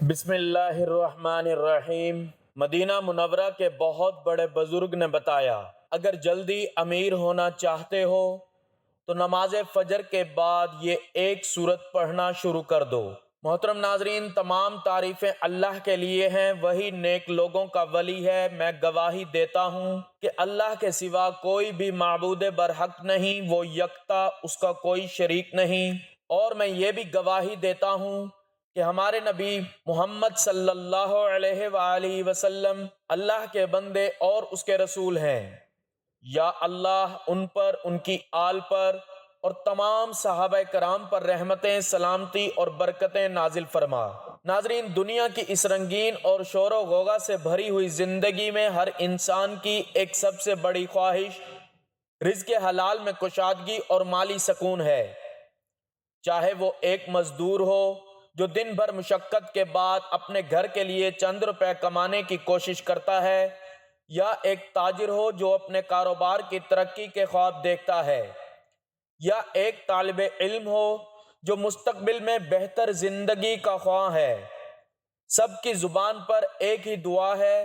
بسم اللہ الرحمن الرحیم۔ مدینہ منورہ کے بہت بڑے بزرگ نے بتایا، اگر جلدی امیر ہونا چاہتے ہو تو نماز فجر کے بعد یہ ایک سورت پڑھنا شروع کر دو۔ محترم ناظرین، تمام تعریفیں اللہ کے لیے ہیں، وہی نیک لوگوں کا ولی ہے۔ میں گواہی دیتا ہوں کہ اللہ کے سوا کوئی بھی معبود برحق نہیں، وہ یکتا، اس کا کوئی شریک نہیں۔ اور میں یہ بھی گواہی دیتا ہوں کہ ہمارے نبی محمد صلی اللہ علیہ وآلہ وسلم اللہ کے بندے اور اس کے رسول ہیں۔ یا اللہ ان پر، ان کی آل پر اور تمام صحابہ کرام پر رحمتیں، سلامتی اور برکتیں نازل فرما۔ ناظرین، دنیا کی اس رنگین اور شور و غوغا سے بھری ہوئی زندگی میں ہر انسان کی ایک سب سے بڑی خواہش رزق حلال میں کشادگی اور مالی سکون ہے۔ چاہے وہ ایک مزدور ہو جو دن بھر مشقت کے بعد اپنے گھر کے لیے چند روپے کمانے کی کوشش کرتا ہے، یا ایک تاجر ہو جو اپنے کاروبار کی ترقی کے خواب دیکھتا ہے، یا ایک طالب علم ہو جو مستقبل میں بہتر زندگی کا خواہاں ہے، سب کی زبان پر ایک ہی دعا ہے: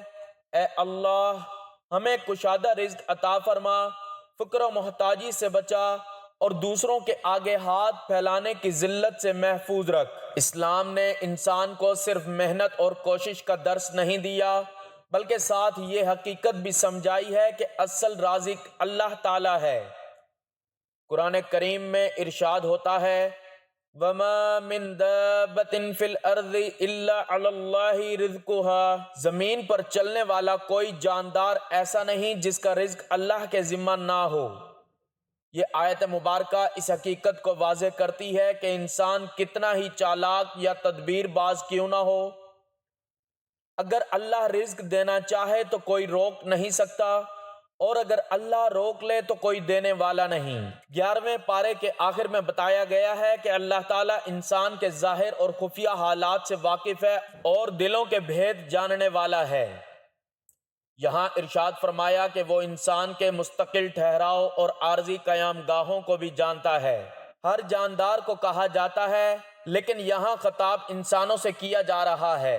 اے اللہ ہمیں کشادہ رزق عطا فرما، فقر و محتاجی سے بچا اور دوسروں کے آگے ہاتھ پھیلانے کی ذلت سے محفوظ رکھ۔ اسلام نے انسان کو صرف محنت اور کوشش کا درس نہیں دیا، بلکہ ساتھ یہ حقیقت بھی سمجھائی ہے کہ اصل رازق اللہ تعالی ہے۔ قرآن کریم میں ارشاد ہوتا ہے: وَمَا مِن دَابَّةٍ فِي الْأَرْضِ إِلَّا عَلَى اللَّهِ رِزْقُهَا۔ زمین پر چلنے والا کوئی جاندار ایسا نہیں جس کا رزق اللہ کے ذمہ نہ ہو۔ یہ آیت مبارکہ اس حقیقت کو واضح کرتی ہے کہ انسان کتنا ہی چالاک یا تدبیر باز کیوں نہ ہو، اگر اللہ رزق دینا چاہے تو کوئی روک نہیں سکتا، اور اگر اللہ روک لے تو کوئی دینے والا نہیں۔ 11ویں پارے کے آخر میں بتایا گیا ہے کہ اللہ تعالیٰ انسان کے ظاہر اور خفیہ حالات سے واقف ہے اور دلوں کے بھید جاننے والا ہے۔ یہاں ارشاد فرمایا کہ وہ انسان کے مستقل ٹھہراؤ اور عارضی قیام گاہوں کو بھی جانتا ہے۔ ہر جاندار کو کہا جاتا ہے، لیکن یہاں خطاب انسانوں سے کیا جا رہا ہے۔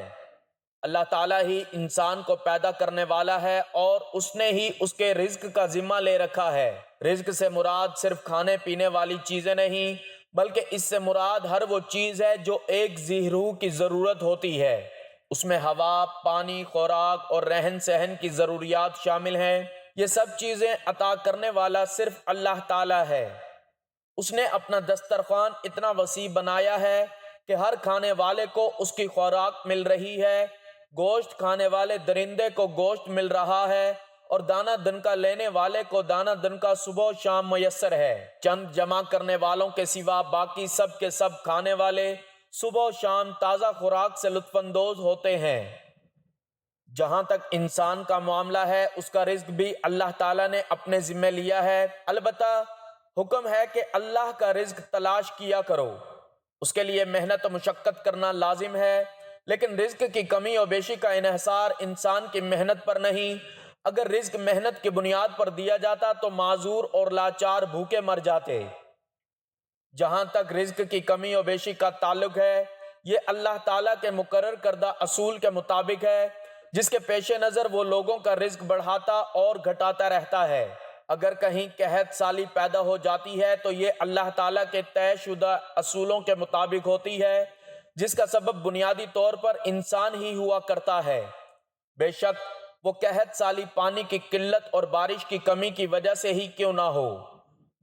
اللہ تعالیٰ ہی انسان کو پیدا کرنے والا ہے اور اس نے ہی اس کے رزق کا ذمہ لے رکھا ہے۔ رزق سے مراد صرف کھانے پینے والی چیزیں نہیں، بلکہ اس سے مراد ہر وہ چیز ہے جو ایک ذی روح کی ضرورت ہوتی ہے۔ اس میں ہوا، پانی، خوراک اور رہن سہن کی ضروریات شامل ہیں۔ یہ سب چیزیں عطا کرنے والا صرف اللہ تعالیٰ ہے۔ اس نے اپنا دسترخوان اتنا وسیع بنایا ہے کہ ہر کھانے والے کو اس کی خوراک مل رہی ہے، گوشت کھانے والے درندے کو گوشت مل رہا ہے، اور دانہ دن کا لینے والے کو دانہ دن کا صبح و شام میسر ہے۔ چند جمع کرنے والوں کے سوا باقی سب کے سب کھانے والے صبح و شام تازہ خوراک سے لطف اندوز ہوتے ہیں۔ جہاں تک انسان کا معاملہ ہے، اس کا رزق بھی اللہ تعالیٰ نے اپنے ذمہ لیا ہے۔ البتہ حکم ہے کہ اللہ کا رزق تلاش کیا کرو، اس کے لیے محنت و مشقت کرنا لازم ہے، لیکن رزق کی کمی و بیشی کا انحصار انسان کی محنت پر نہیں۔ اگر رزق محنت کی بنیاد پر دیا جاتا تو معذور اور لاچار بھوکے مر جاتے۔ جہاں تک رزق کی کمی و بیشی کا تعلق ہے، یہ اللہ تعالیٰ کے مقرر کردہ اصول کے مطابق ہے، جس کے پیش نظر وہ لوگوں کا رزق بڑھاتا اور گھٹاتا رہتا ہے۔ اگر کہیں قحط سالی پیدا ہو جاتی ہے تو یہ اللہ تعالیٰ کے طے شدہ اصولوں کے مطابق ہوتی ہے، جس کا سبب بنیادی طور پر انسان ہی ہوا کرتا ہے۔ بے شک وہ قحط سالی پانی کی قلت اور بارش کی کمی کی وجہ سے ہی کیوں نہ ہو،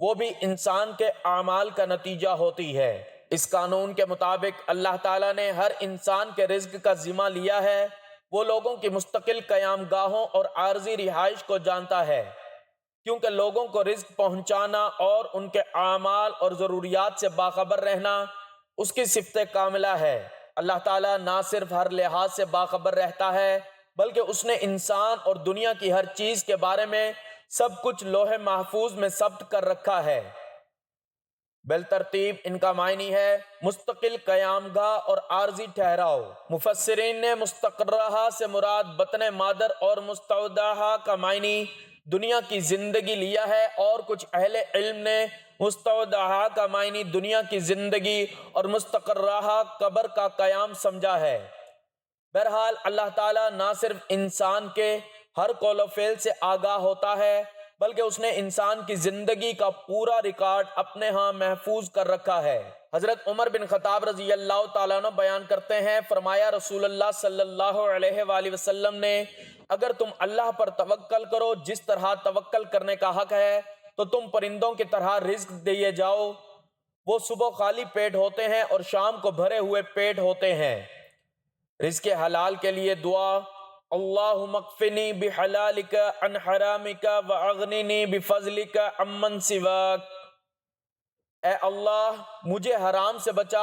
وہ بھی انسان کے اعمال کا نتیجہ ہوتی ہے۔ اس قانون کے مطابق اللہ تعالیٰ نے ہر انسان کے رزق کا ذمہ لیا ہے۔ وہ لوگوں کی مستقل قیام گاہوں اور عارضی رہائش کو جانتا ہے، کیونکہ لوگوں کو رزق پہنچانا اور ان کے اعمال اور ضروریات سے باخبر رہنا اس کی صفت کاملہ ہے۔ اللہ تعالیٰ نہ صرف ہر لحاظ سے باخبر رہتا ہے، بلکہ اس نے انسان اور دنیا کی ہر چیز کے بارے میں سب کچھ لوح محفوظ میں ثبت کر رکھا ہے۔ بالترتیب ان کا معنی ہے مستقل قیام گاہ اور عارضی ٹھہراؤ۔ مفسرین نے مستقرہ سے مراد بطن مادر اور مستودعہ کا معنی دنیا کی زندگی لیا ہے، اور کچھ اہل علم نے مستودعہ کا معنی دنیا کی زندگی اور مستقرہ قبر کا قیام سمجھا ہے۔ بہرحال اللہ تعالیٰ نہ صرف انسان کے ہر قول و فعل سے آگاہ ہوتا ہے بلکہ اس نے انسان کی زندگی کا پورا ریکارڈ اپنے ہاں محفوظ کر رکھا ہے۔ حضرت عمر بن خطاب رضی اللہ تعالیٰ عنہ بیان کرتے ہیں، فرمایا رسول اللہ صلی اللہ علیہ وآلہ وسلم نے، اگر تم اللہ پر توکل کرو جس طرح توکل کرنے کا حق ہے تو تم پرندوں کی طرح رزق دیے جاؤ، وہ صبح خالی پیٹ ہوتے ہیں اور شام کو بھرے ہوئے پیٹ ہوتے ہیں۔ رزق حلال کے لیے دعا، اللہم اکفنی بحلالک عن حرامک واغننی بفضلک عمن سواک، اے اللہ مجھے حرام سے بچا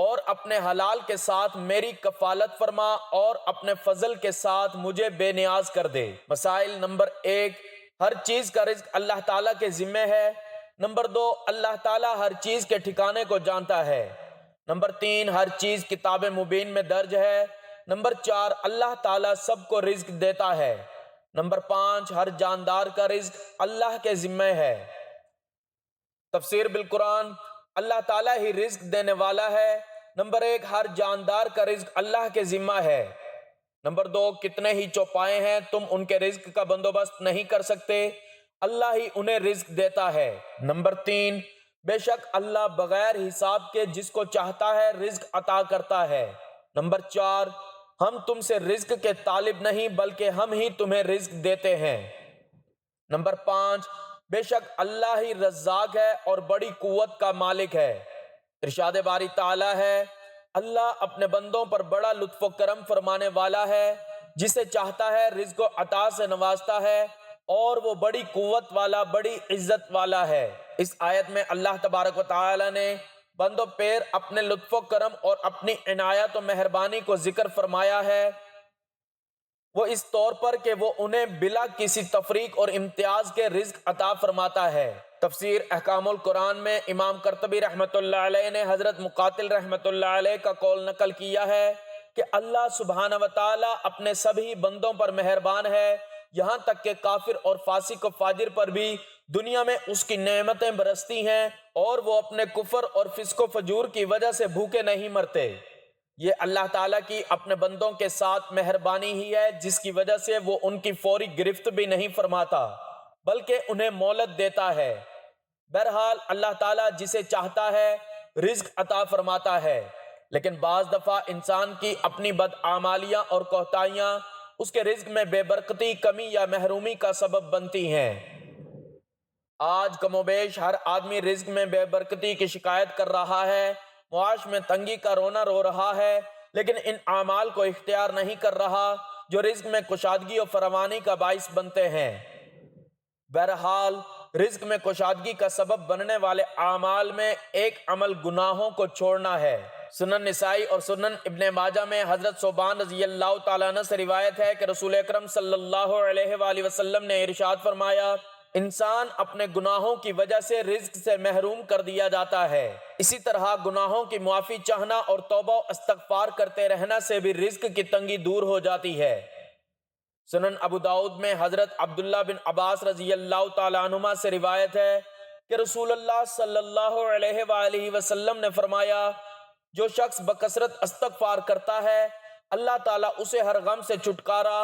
اور اپنے حلال کے ساتھ میری کفالت فرما اور اپنے فضل کے ساتھ مجھے بے نیاز کر دے۔ مسائل نمبر 1، ہر چیز کا رزق اللہ تعالیٰ کے ذمہ ہے۔ نمبر 2، اللہ تعالیٰ ہر چیز کے ٹھکانے کو جانتا ہے۔ نمبر 3، ہر چیز کتاب مبین میں درج ہے۔ نمبر 4، اللہ تعالیٰ سب کو رزق دیتا ہے۔ نمبر 5، ہر جاندار کا رزق اللہ کے ذمہ ہے۔ تفسیر بالقرآن، اللہ تعالیٰ ہی رزق دینے والا ہے۔ نمبر 1، ہر جاندار کا رزق اللہ کے ذمہ ہے۔ نمبر 2، کتنے ہی چوپائے ہیں تم ان کے رزق کا بندوبست نہیں کر سکتے، اللہ ہی انہیں رزق دیتا ہے۔ نمبر 3، بے شک اللہ بغیر حساب کے جس کو چاہتا ہے رزق عطا کرتا ہے۔ نمبر 4، ہم تم سے رزق کے طالب نہیں بلکہ ہم ہی تمہیں رزق دیتے ہیں۔ نمبر 5، بے شک اللہ ہی رزاق ہے اور بڑی قوت کا مالک ہے۔ ارشاد باری تعالیٰ ہے، اللہ اپنے بندوں پر بڑا لطف و کرم فرمانے والا ہے، جسے چاہتا ہے رزق و عطا سے نوازتا ہے اور وہ بڑی قوت والا، بڑی عزت والا ہے۔ اس آیت میں اللہ تبارک و تعالیٰ نے بندوں پیر اپنے لطف و کرم اور اپنی عنایت و مہربانی کو ذکر فرمایا ہے، وہ اس طور پر کہ وہ انہیں بلا کسی تفریق اور امتیاز کے رزق عطا فرماتا ہے۔ تفسیر احکام القرآن میں امام قرطبی رحمۃ اللہ علیہ نے حضرت مقاتل رحمۃ اللہ علیہ کا قول نقل کیا ہے کہ اللہ سبحانہ و تعالیٰ اپنے سبھی بندوں پر مہربان ہے، یہاں تک کہ کافر اور فاسق و فاجر پر بھی دنیا میں اس کی نعمتیں برستی ہیں اور وہ اپنے کفر اور فسق و فجور کی وجہ سے بھوکے نہیں مرتے۔ یہ اللہ تعالیٰ کی اپنے بندوں کے ساتھ مہربانی ہی ہے جس کی وجہ سے وہ ان کی فوری گرفت بھی نہیں فرماتا بلکہ انہیں مہلت دیتا ہے۔ بہرحال اللہ تعالیٰ جسے چاہتا ہے رزق عطا فرماتا ہے، لیکن بعض دفعہ انسان کی اپنی بدعمالیاں اور کوتاہیاں اس کے رزق میں بے برکتی، کمی یا محرومی کا سبب بنتی ہیں۔ آج کم و بیش ہر آدمی رزق میں بے برکتی کی شکایت کر رہا ہے، معاش میں تنگی کا رونا رو رہا ہے، لیکن ان اعمال کو اختیار نہیں کر رہا جو رزق میں کشادگی اور فراوانی کا باعث بنتے ہیں۔ بہرحال رزق میں کشادگی کا سبب بننے والے اعمال میں ایک عمل گناہوں کو چھوڑنا ہے۔ سنن نسائی اور سنن ابن ماجہ میں حضرت ثوبان رضی اللہ تعالیٰ عنہ سے روایت ہے کہ رسول اکرم صلی اللہ علیہ وآلہ وسلم نے ارشاد فرمایا، انسان اپنے گناہوں کی وجہ سے رزق سے محروم کر دیا جاتا ہے، اسی طرح گناہوں کی معافی چاہنا اور توبہ و استغفار کرتے رہنا سے بھی رزق کی تنگی دور ہو جاتی ہے۔ سنن ابو داؤد میں حضرت عبداللہ بن عباس رضی اللہ تعالیٰ عنہما سے روایت ہے کہ رسول اللہ صلی اللہ علیہ وآلہ وسلم نے فرمایا، جو شخص بکثرت استغفار کرتا ہے اللہ تعالیٰ اسے ہر غم سے چھٹکارا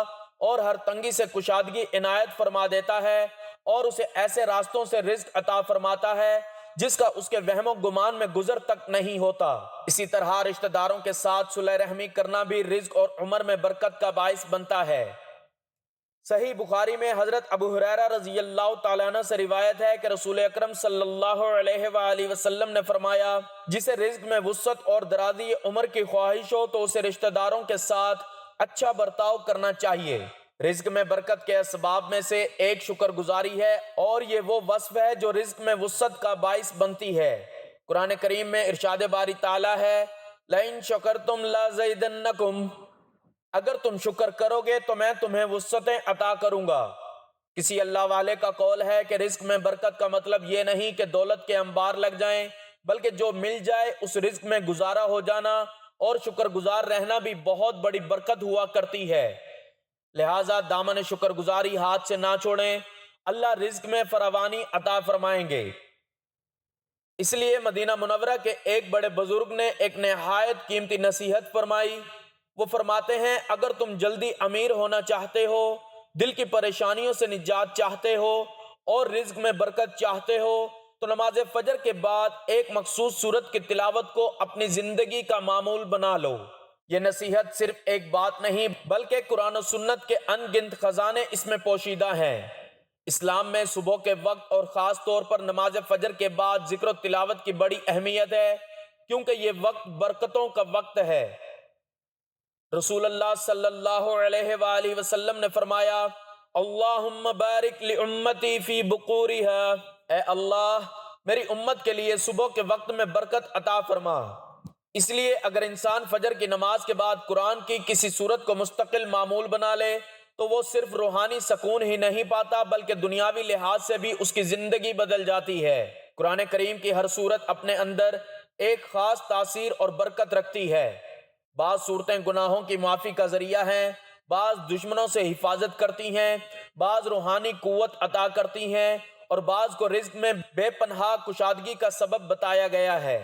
اور ہر تنگی سے کشادگی عنایت فرما دیتا ہے اور اسے ایسے راستوں سے رزق عطا فرماتا ہے جس کا اس کے وہم و گمان میں گزر تک نہیں ہوتا۔ اسی طرح رشتہ داروں کے ساتھ صلح رحمی کرنا بھی رزق اور عمر میں برکت کا باعث بنتا ہے۔ صحیح بخاری میں حضرت ابو ہریرہ رضی اللہ تعالیٰ عنہ سے روایت ہے کہ رسول اکرم صلی اللہ علیہ وآلہ وسلم نے فرمایا، جسے رزق میں وسعت اور درازی عمر کی خواہش ہو تو اسے رشتہ داروں کے ساتھ اچھا برتاؤ کرنا چاہیے۔ رزق میں برکت کے اسباب میں سے ایک شکر گزاری ہے اور یہ وہ وصف ہے جو رزق میں وسعت کا باعث بنتی ہے۔ قرآن کریم میں ارشاد باری تعالیٰ ہے، لَإِن شَكَرْتُمْ لَأَزِيدَنَّكُمْ، اگر تم شکر کرو گے تو میں تمہیں وسعتیں عطا کروں گا۔ کسی اللہ والے کا قول ہے کہ رزق میں برکت کا مطلب یہ نہیں کہ دولت کے انبار لگ جائیں، بلکہ جو مل جائے اس رزق میں گزارا ہو جانا اور شکر گزار رہنا بھی بہت بڑی برکت ہوا کرتی ہے۔ لہٰذا دامن شکر گزاری ہاتھ سے نہ چھوڑیں، اللہ رزق میں فراوانی عطا فرمائیں گے۔ اس لیے مدینہ منورہ کے ایک بڑے بزرگ نے ایک نہایت قیمتی نصیحت فرمائی، وہ فرماتے ہیں اگر تم جلدی امیر ہونا چاہتے ہو، دل کی پریشانیوں سے نجات چاہتے ہو اور رزق میں برکت چاہتے ہو تو نماز فجر کے بعد ایک مخصوص سورت کی تلاوت کو اپنی زندگی کا معمول بنا لو۔ یہ نصیحت صرف ایک بات نہیں بلکہ قرآن و سنت کے ان گنت خزانے اس میں پوشیدہ ہیں۔ اسلام میں صبح کے وقت اور خاص طور پر نماز فجر کے بعد ذکر و تلاوت کی بڑی اہمیت ہے، کیونکہ یہ وقت برکتوں کا وقت ہے۔ رسول اللہ صلی اللہ علیہ وآلہ وسلم نے فرمایا، اللہم بارک لامتی فی بقورہا، اے اللہ میری امت کے لیے صبح کے وقت میں برکت عطا فرما۔ اس لیے اگر انسان فجر کی نماز کے بعد قرآن کی کسی سورت کو مستقل معمول بنا لے تو وہ صرف روحانی سکون ہی نہیں پاتا بلکہ دنیاوی لحاظ سے بھی اس کی زندگی بدل جاتی ہے۔ قرآن کریم کی ہر سورت اپنے اندر ایک خاص تاثیر اور برکت رکھتی ہے۔ بعض صورتیں گناہوں کی معافی کا ذریعہ ہیں، بعض دشمنوں سے حفاظت کرتی ہیں، بعض روحانی قوت عطا کرتی ہیں اور بعض کو رزق میں بے پناہ کشادگی کا سبب بتایا گیا ہے۔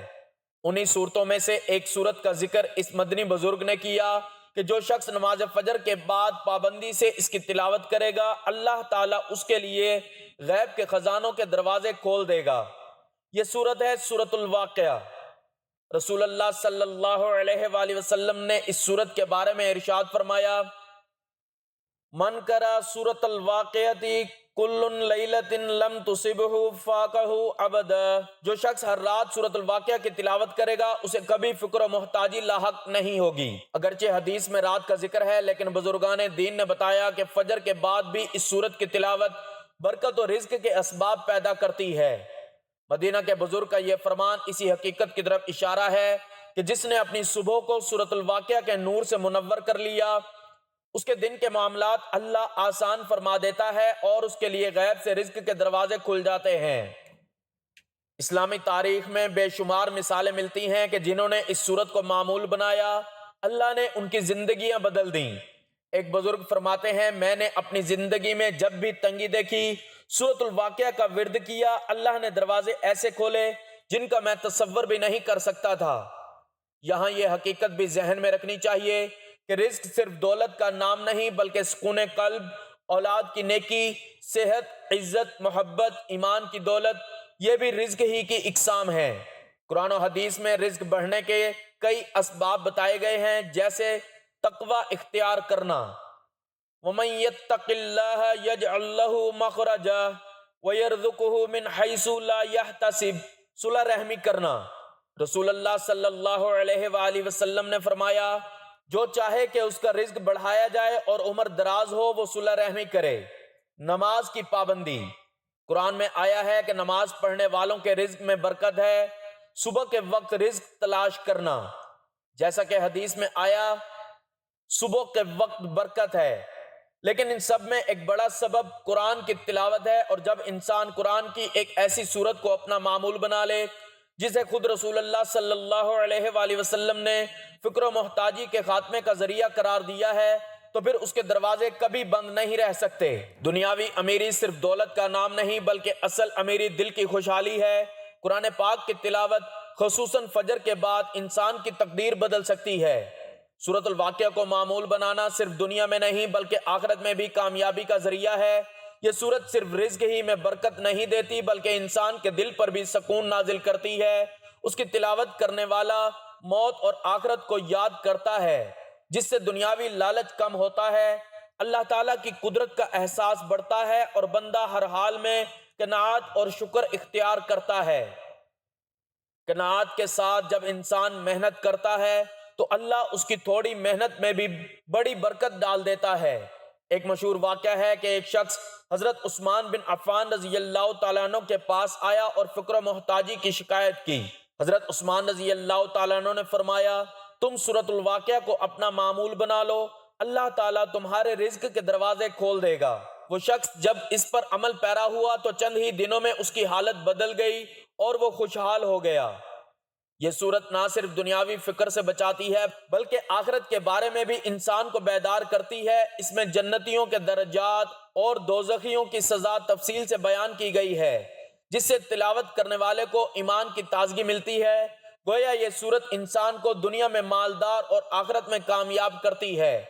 انہی صورتوں میں سے ایک صورت کا ذکر اس مدنی بزرگ نے کیا کہ جو شخص نماز فجر کے بعد پابندی سے اس کی تلاوت کرے گا اللہ تعالیٰ اس کے لیے غیب کے خزانوں کے دروازے کھول دے گا۔ یہ صورت ہے سورۃ الواقعہ۔ رسول اللہ صلی اللہ علیہ وآلہ وسلم نے اس صورت کے بارے میں ارشاد فرمایا، من قرأ سورۃ الواقعۃ کل لیلۃ لم تصبہ فاقہ ابدا، جو شخص ہر رات سورۃ الواقعہ کی تلاوت کرے گا اسے کبھی فقر و محتاجی لاحق نہیں ہوگی۔ اگرچہ حدیث میں رات کا ذکر ہے لیکن بزرگان دین نے بتایا کہ فجر کے بعد بھی اس سورت کی تلاوت برکت و رزق کے اسباب پیدا کرتی ہے۔ مدینہ کے بزرگ کا یہ فرمان اسی حقیقت کی طرف اشارہ ہے کہ جس نے اپنی صبح کو سورۃ الواقعہ کے نور سے منور کر لیا اس کے دن کے معاملات اللہ آسان فرما دیتا ہے اور اس کے لیے غیب سے رزق کے دروازے کھل جاتے ہیں۔ اسلامی تاریخ میں بے شمار مثالیں ملتی ہیں کہ جنہوں نے اس صورت کو معمول بنایا اللہ نے ان کی زندگیاں بدل دیں۔ ایک بزرگ فرماتے ہیں میں نے اپنی زندگی میں جب بھی تنگی دیکھی سورۃ الواقعہ کا ورد کیا، اللہ نے دروازے ایسے کھولے جن کا میں تصور بھی نہیں کر سکتا تھا۔ یہاں یہ حقیقت بھی ذہن میں رکھنی چاہیے کہ رزق صرف دولت کا نام نہیں بلکہ سکون قلب، اولاد کی نیکی، صحت، عزت، محبت، ایمان کی دولت، یہ بھی رزق ہی کی اقسام ہیں۔ قرآن و حدیث میں رزق بڑھنے کے کئی اسباب بتائے گئے ہیں جیسے تقوی اختیار کرنا، وَمَن يَتَّقِ اللَّهَ يَجْعَل لَّهُ مَخْرَجًا وَيَرْزُقْهُ مِنْ حَيْثُ لَا يَحْتَسِبُ، صلح رحمی کرنا۔ رسول اللہ صلی اللہ علیہ وآلہ وسلم نے فرمایا جو چاہے کہ اس کا رزق بڑھایا جائے اور عمر دراز ہو وہ صلح رحمی کرے۔ نماز کی پابندی، قرآن میں آیا ہے کہ نماز پڑھنے والوں کے رزق میں برکت ہے۔ صبح کے وقت رزق تلاش کرنا، جیسا کہ حدیث میں آیا صبح کے وقت برکت ہے، لیکن ان سب میں ایک بڑا سبب قرآن کی تلاوت ہے، اور جب انسان قرآن کی ایک ایسی سورت کو اپنا معمول بنا لے جسے خود رسول اللہ صلی اللہ علیہ وآلہ وسلم نے فقر و محتاجی کے خاتمے کا ذریعہ قرار دیا ہے تو پھر اس کے دروازے کبھی بند نہیں رہ سکتے۔ دنیاوی امیری صرف دولت کا نام نہیں بلکہ اصل امیری دل کی خوشحالی ہے۔ قرآن پاک کی تلاوت خصوصاً فجر کے بعد انسان کی تقدیر بدل سکتی ہے۔ سورۃ الواقعہ کو معمول بنانا صرف دنیا میں نہیں بلکہ آخرت میں بھی کامیابی کا ذریعہ ہے۔ یہ سورت صرف رزق ہی میں برکت نہیں دیتی بلکہ انسان کے دل پر بھی سکون نازل کرتی ہے۔ اس کی تلاوت کرنے والا موت اور آخرت کو یاد کرتا ہے جس سے دنیاوی لالچ کم ہوتا ہے، اللہ تعالیٰ کی قدرت کا احساس بڑھتا ہے اور بندہ ہر حال میں قناعت اور شکر اختیار کرتا ہے۔ قناعت کے ساتھ جب انسان محنت کرتا ہے تو اللہ اس کی تھوڑی محنت میں بھی بڑی برکت ڈال دیتا ہے۔ ایک مشہور واقعہ ہے کہ ایک شخص حضرت عثمان بن عفان رضی اللہ تعالیٰ عنہ کے پاس آیا اور فقر و محتاجی کی شکایت کی۔ حضرت عثمان رضی اللہ تعالیٰ عنہ نے فرمایا تم سورۃ الواقعہ کو اپنا معمول بنا لو، اللہ تعالیٰ تمہارے رزق کے دروازے کھول دے گا۔ وہ شخص جب اس پر عمل پیرا ہوا تو چند ہی دنوں میں اس کی حالت بدل گئی اور وہ خوشحال ہو گیا۔ یہ صورت نہ صرف دنیاوی فکر سے بچاتی ہے بلکہ آخرت کے بارے میں بھی انسان کو بیدار کرتی ہے۔ اس میں جنتیوں کے درجات اور دوزخیوں کی سزا تفصیل سے بیان کی گئی ہے جس سے تلاوت کرنے والے کو ایمان کی تازگی ملتی ہے۔ گویا یہ صورت انسان کو دنیا میں مالدار اور آخرت میں کامیاب کرتی ہے۔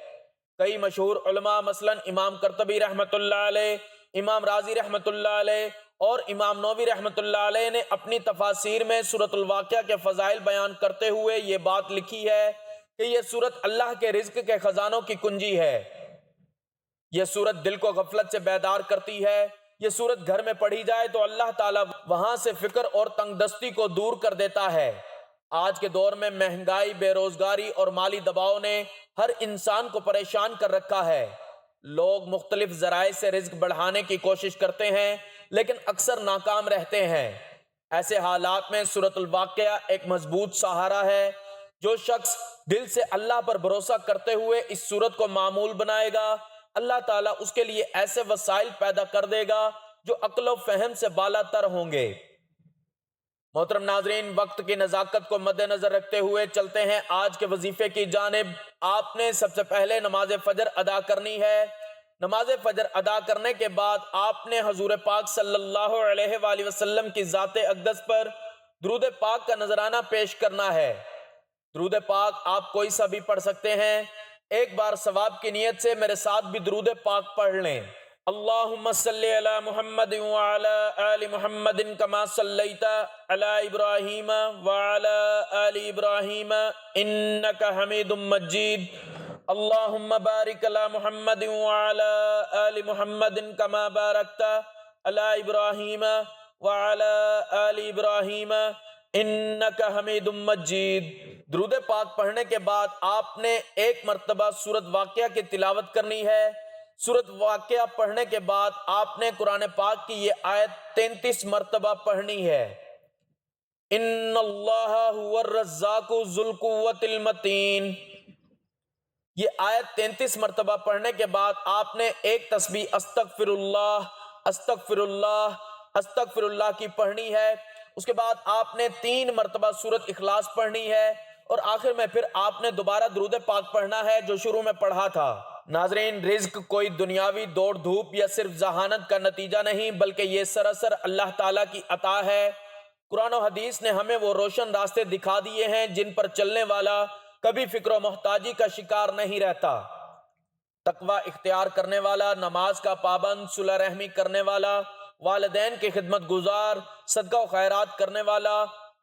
کئی مشہور علماء مثلا امام قرطبی رحمۃ اللہ علیہ، امام رازی رحمۃ اللہ علیہ اور امام نووی رحمۃ اللہ علیہ نے اپنی تفاسیر میں سورۃ الواقعہ کے فضائل بیان کرتے ہوئے یہ بات لکھی ہے کہ یہ سورت اللہ کے رزق کے خزانوں کی کنجی ہے۔ یہ سورت دل کو غفلت سے بیدار کرتی ہے۔ یہ سورت گھر میں پڑھی جائے تو اللہ تعالیٰ وہاں سے فکر اور تنگ دستی کو دور کر دیتا ہے۔ آج کے دور میں مہنگائی، بے روزگاری اور مالی دباؤ نے ہر انسان کو پریشان کر رکھا ہے۔ لوگ مختلف ذرائع سے رزق بڑھانے کی کوشش کرتے ہیں لیکن اکثر ناکام رہتے ہیں۔ ایسے حالات میں سورۃ الواقعہ ایک مضبوط سہارا ہے۔ جو شخص دل سے اللہ پر بھروسہ کرتے ہوئے اس سورت کو معمول بنائے گا، اللہ تعالیٰ اس کے لیے ایسے وسائل پیدا کر دے گا جو عقل و فہم سے بالا تر ہوں گے۔ محترم ناظرین، وقت کی نزاکت کو مد نظر رکھتے ہوئے چلتے ہیں آج کے وظیفے کی جانب۔ آپ نے سب سے پہلے نماز فجر ادا کرنی ہے۔ نماز فجر ادا کرنے کے بعد آپ نے حضور پاک صلی اللہ علیہ وآلہ وسلم کی ذات اقدس پر درود پاک کا نذرانہ پیش کرنا ہے۔ درود پاک آپ کوئی سا بھی پڑھ سکتے ہیں۔ ایک بار ثواب کی نیت سے میرے ساتھ بھی درود پاک پڑھ لیں۔ اللہم صلی علی محمد وعلی آل محمد کما صلیت علی ابراہیم وعلی آل ابراہیم انک حمید مجید۔ اللہم بارک علی محمد وعلی آل محمد کما بارکت علی ابراہیم وعلی آل ابراہیم انک حمید مجید۔ درود پاک پڑھنے کے بعد آپ نے ایک مرتبہ سورۃ واقعہ کی تلاوت کرنی ہے۔ سورۃ واقعہ پڑھنے کے بعد آپ نے قرآن پاک کی یہ آیت 33 مرتبہ پڑھنی ہے۔ ان اللہ هو الرزاق ذو القوۃ المتین۔ یہ آیت 33 مرتبہ پڑھنے کے بعد آپ نے ایک تسبیح استغفر اللہ استغفر اللہ استغفر اللہ کی پڑھنی ہے۔ اس کے بعد آپ نے 3 مرتبہ سورۃ اخلاص پڑھنی ہے اور آخر میں پھر آپ نے دوبارہ درود پاک پڑھنا ہے جو شروع میں پڑھا تھا۔ ناظرین، رزق کوئی دنیاوی دوڑ دھوپ یا صرف ذہانت کا نتیجہ نہیں بلکہ یہ سراسر اللہ تعالیٰ کی عطا ہے۔ قرآن و حدیث نے ہمیں وہ روشن راستے دکھا دیے ہیں جن پر چلنے والا کبھی فکر و محتاجی کا شکار نہیں رہتا۔ تقوی اختیار کرنے والا، نماز کا پابند، صلہ رحمی کرنے والا، والدین کی خدمت گزار، صدقہ و خیرات کرنے والا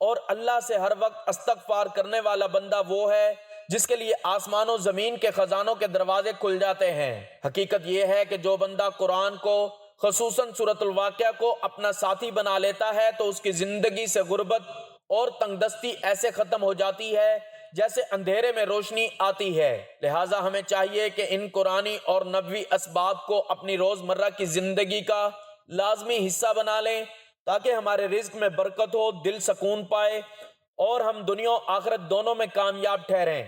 اور اللہ سے ہر وقت استغفار کرنے والا بندہ وہ ہے جس کے لیے آسمان و زمین کے خزانوں کے دروازے کھل جاتے ہیں۔ حقیقت یہ ہے کہ جو بندہ قرآن کو، خصوصاً سورۃ الواقعہ کو اپنا ساتھی بنا لیتا ہے تو اس کی زندگی سے غربت اور تنگ دستی ایسے ختم ہو جاتی ہے جیسے اندھیرے میں روشنی آتی ہے۔ لہٰذا ہمیں چاہیے کہ ان قرآنی اور نبوی اسباب کو اپنی روزمرہ کی زندگی کا لازمی حصہ بنا لیں تاکہ ہمارے رزق میں برکت ہو، دل سکون پائے اور ہم دنیا و آخرت دونوں میں کامیاب ٹھہریں۔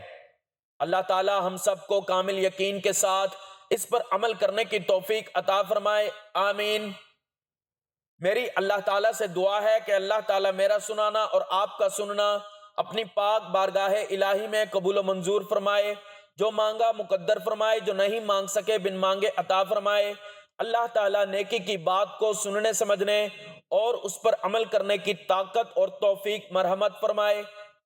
اللہ تعالی ہم سب کو کامل یقین کے ساتھ اس پر عمل کرنے کی توفیق عطا فرمائے، آمین۔ میری اللہ تعالیٰ سے دعا ہے کہ اللہ تعالیٰ میرا سنانا اور آپ کا سننا اپنی پاک بارگاہ الہی میں قبول و منظور فرمائے۔ جو مانگا مقدر فرمائے، جو نہیں مانگ سکے بن مانگے عطا فرمائے۔ اللہ تعالیٰ نیکی کی بات کو سننے سمجھنے اور اس پر عمل کرنے کی طاقت اور توفیق مرحمت فرمائے،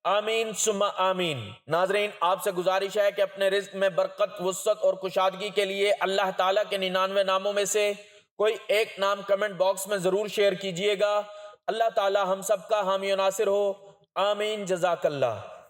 آمین ثم آمین۔ ناظرین، آپ سے گزارش ہے کہ اپنے رزق میں برکت، وسعت اور کشادگی کے لیے اللہ تعالیٰ کے 99 ناموں میں سے کوئی ایک نام کمنٹ باکس میں ضرور شیئر کیجئے گا۔ اللہ تعالیٰ ہم سب کا حامی و ناصر ہو، آمین، جزاک اللہ۔